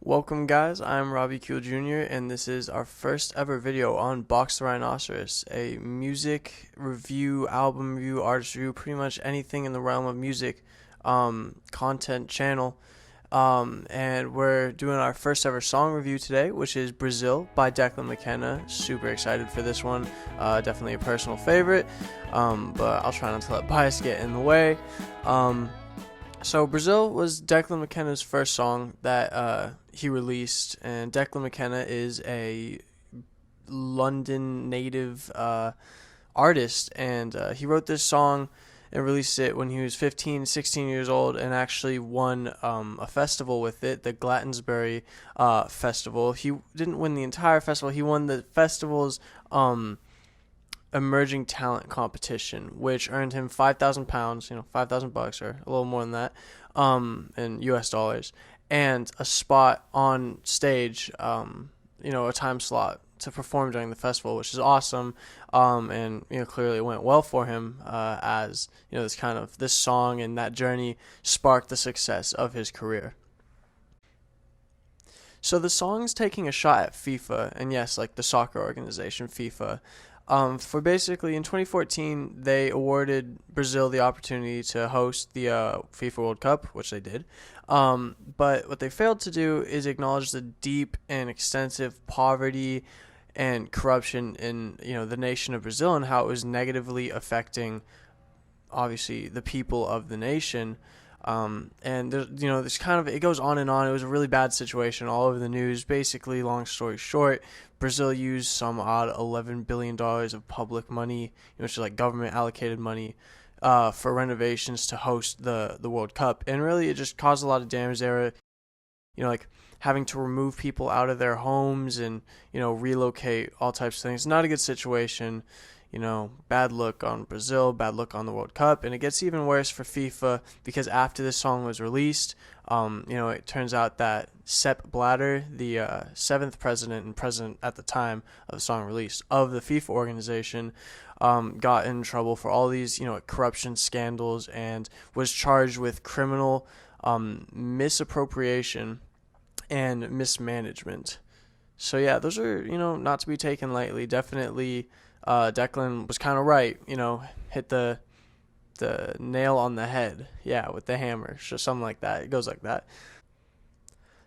Welcome guys, I'm Robbie Kuehl Jr. and this is our first ever video on Box the Rhinoceros, a music review, album review, artist review, pretty much anything in the realm of music content channel. And we're doing our first ever song review today, which is Brazil by Declan Mckenna. Super excited for this one. Definitely a personal favorite, but I'll try not to let bias get in the way. So Brazil was Declan McKenna's first song that he released, and Declan McKenna is a London native artist, and he wrote this song and released it when he was 15, 16 years old, and actually won a festival with it, the Glastonbury Festival. He didn't win the entire festival, he won the festival's emerging talent competition, which earned him £5,000, $5,000 or a little more than that, in US dollars, and a spot on stage, a time slot to perform during the festival, which is awesome. And clearly it went well for him, as this song and that journey sparked the success of his career. So the song's taking a shot at FIFA, and yes, like the soccer organization FIFA. For basically in 2014, they awarded Brazil the opportunity to host the FIFA World Cup, which they did. But what they failed to do is acknowledge the deep and extensive poverty and corruption in the nation of Brazil, and how it was negatively affecting, obviously, the people of the nation. And this it goes on and on. It was a really bad situation all over the news. Basically, long story short, Brazil used some odd $11 billion of public money, which is like government allocated money, for renovations to host the World Cup. And really, it just caused a lot of damage there. Like having to remove people out of their homes and, relocate all types of things. Not a good situation. Bad look on Brazil, bad look on the World Cup, and it gets even worse for FIFA because after this song was released, it turns out that Sepp Blatter, the 7th president and president at the time of the song release of the FIFA organization, got in trouble for all these, corruption scandals and was charged with criminal misappropriation and mismanagement. So yeah, those are, not to be taken lightly. Definitely. Declan was kind of right, hit the nail on the head, with the hammer, so something like that. It goes like that.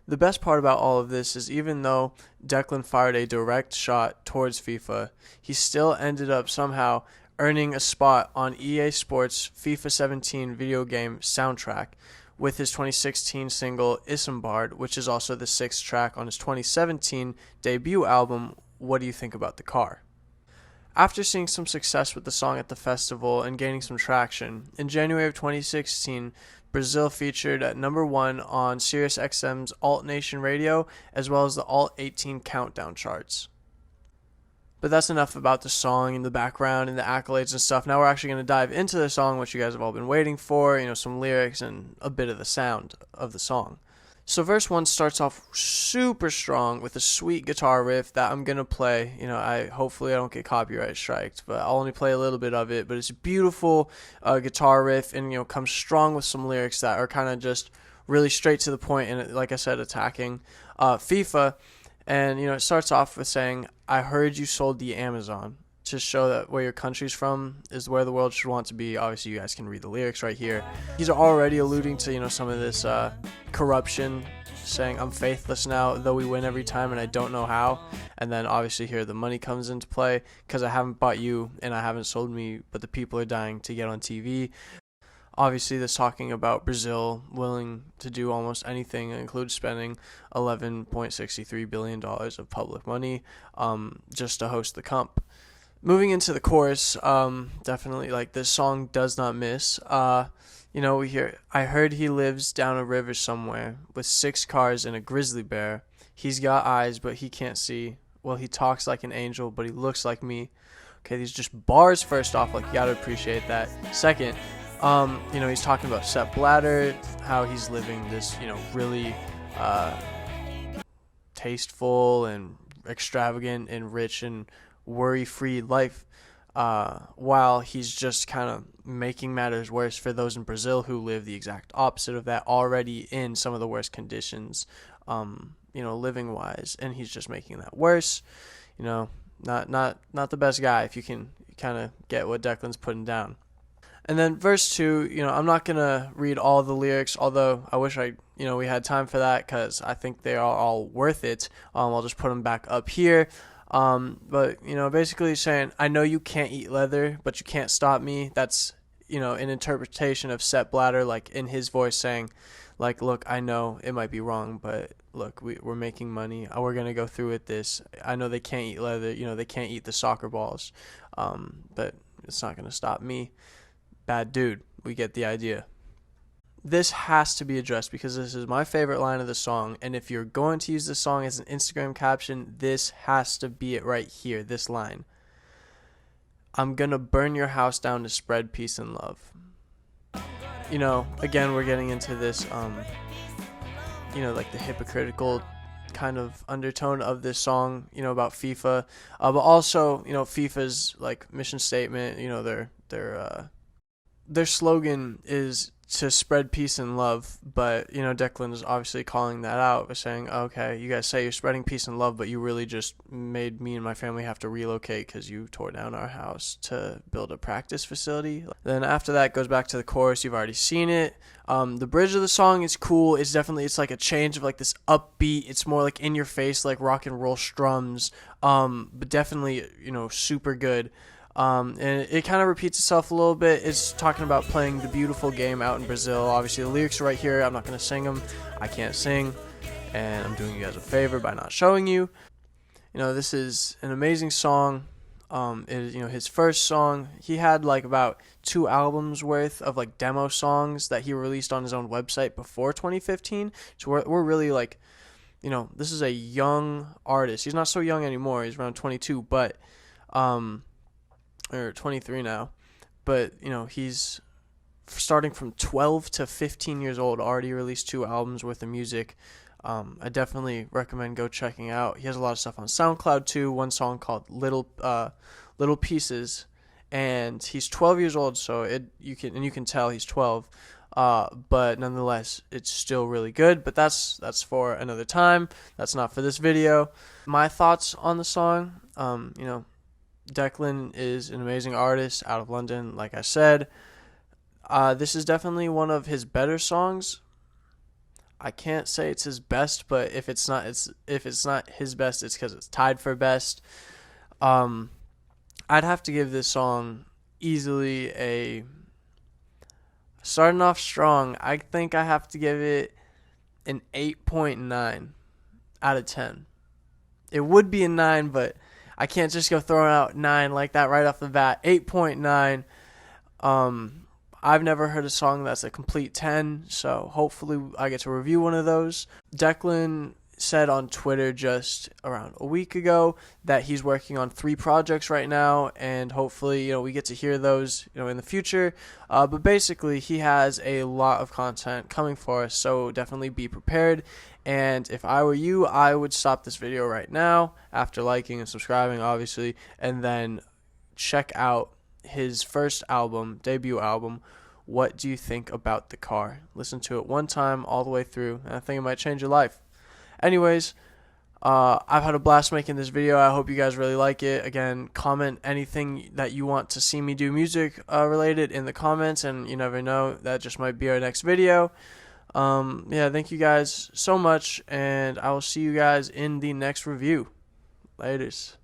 The best part about all of this is even though Declan fired a direct shot towards FIFA, he still ended up somehow earning a spot on EA Sports' FIFA 17 video game soundtrack with his 2016 single Isambard, which is also the 6th track on his 2017 debut album, What Do You Think About the Car? After seeing some success with the song at the festival and gaining some traction, in January of 2016, Brazil featured at #1 on SiriusXM's Alt Nation Radio, as well as the Alt 18 Countdown charts. But that's enough about the song and the background and the accolades and stuff. Now we're actually going to dive into the song, which you guys have all been waiting for, some lyrics and a bit of the sound of the song. So verse 1 starts off super strong with a sweet guitar riff that I'm going to play. Hopefully I don't get copyright striked, but I'll only play a little bit of it. But it's a beautiful guitar riff, and, comes strong with some lyrics that are kind of just really straight to the point and, like I said, attacking FIFA. And, it starts off with saying, I heard you sold the Amazon. To show that where your country's from is where the world should want to be. Obviously, you guys can read the lyrics right here. He's already alluding to, some of this corruption, saying, I'm faithless now, though we win every time and I don't know how. And then obviously here the money comes into play because I haven't bought you and I haven't sold me, but the people are dying to get on TV. Obviously, this talking about Brazil willing to do almost anything, include spending $11.63 billion of public money just to host the Cup. Moving into the chorus, definitely, this song does not miss. We hear, I heard he lives down a river somewhere with 6 cars and a grizzly bear. He's got eyes, but he can't see. Well, he talks like an angel, but he looks like me. Okay, these just bars first off, you gotta appreciate that. Second, he's talking about Sepp Blatter, how he's living this, really tasteful and extravagant and rich and worry-free life. while he's just kind of making matters worse for those in Brazil who live the exact opposite of that, already in some of the worst conditions, living wise, and he's just making that worse. Not the best guy, if you can kind of get what Declan's putting down. And then verse 2, I'm not going to read all the lyrics, although I wish we had time for that, because I think they are all worth it. I'll just put them back up here. But, basically saying, I know you can't eat leather, but you can't stop me. That's, an interpretation of Sepp Blatter, like in his voice saying, like, look, I know it might be wrong, but look, we're making money. We're going to go through with this. I know they can't eat leather. They can't eat the soccer balls. But it's not going to stop me. Bad dude. We get the idea. This has to be addressed because this is my favorite line of the song, and if you're going to use this song as an Instagram caption, this has to be it right here, this line. I'm gonna burn your house down to spread peace and love. Again, we're getting into this, like the hypocritical kind of undertone of this song, about FIFA, but also, FIFA's like mission statement, their slogan is to spread peace and love, but Declan is obviously calling that out by saying, okay, you guys say you're spreading peace and love, but you really just made me and my family have to relocate because you tore down our house to build a practice facility. Then after that goes back to the chorus. You've already seen it. The bridge of the song is cool. It's like a change of like this upbeat, it's more like in your face, like rock and roll strums, but definitely super good. And it kind of repeats itself a little bit. It's talking about playing the beautiful game out in Brazil. Obviously, the lyrics are right here. I'm not going to sing them. I can't sing, and I'm doing you guys a favor by not showing you. This is an amazing song. It is, his first song. He had like about 2 albums worth of like demo songs that he released on his own website before 2015. So we're really like, this is a young artist. He's not so young anymore. He's around 22, but or 23 now, but he's starting from 12 to 15 years old, already released 2 albums worth of music. I definitely recommend go checking out. He has a lot of stuff on SoundCloud too. One song called Little Pieces, and he's 12 years old, so you can tell he's 12. But nonetheless, it's still really good. But that's for another time. That's not for this video. My thoughts on the song, Declan is an amazing artist out of London, like I said. This is definitely one of his better songs. I can't say it's his best, but if it's not his best, it's because it's tied for best. I'd have to give this song easily starting off strong. I think I have to give it an 8.9 out of 10. It would be a 9, but I can't just go throwing out 9 like that right off the bat. 8.9. I've never heard a song that's a complete 10, so hopefully I get to review one of those. Declan said on Twitter just around a week ago that he's working on 3 projects right now, and hopefully we get to hear those in the future. But basically he has a lot of content coming for us, so definitely be prepared. And if I were you, I would stop this video right now after liking and subscribing, obviously, and then check out his first album, debut album, What Do You Think About the Car? Listen to it one time all the way through, and I think it might change your life. Anyways, I've had a blast making this video. I hope you guys really like it. Again, comment anything that you want to see me do music related in the comments, and you never know, that just might be our next video. Thank you guys so much, and I will see you guys in the next review. Laters.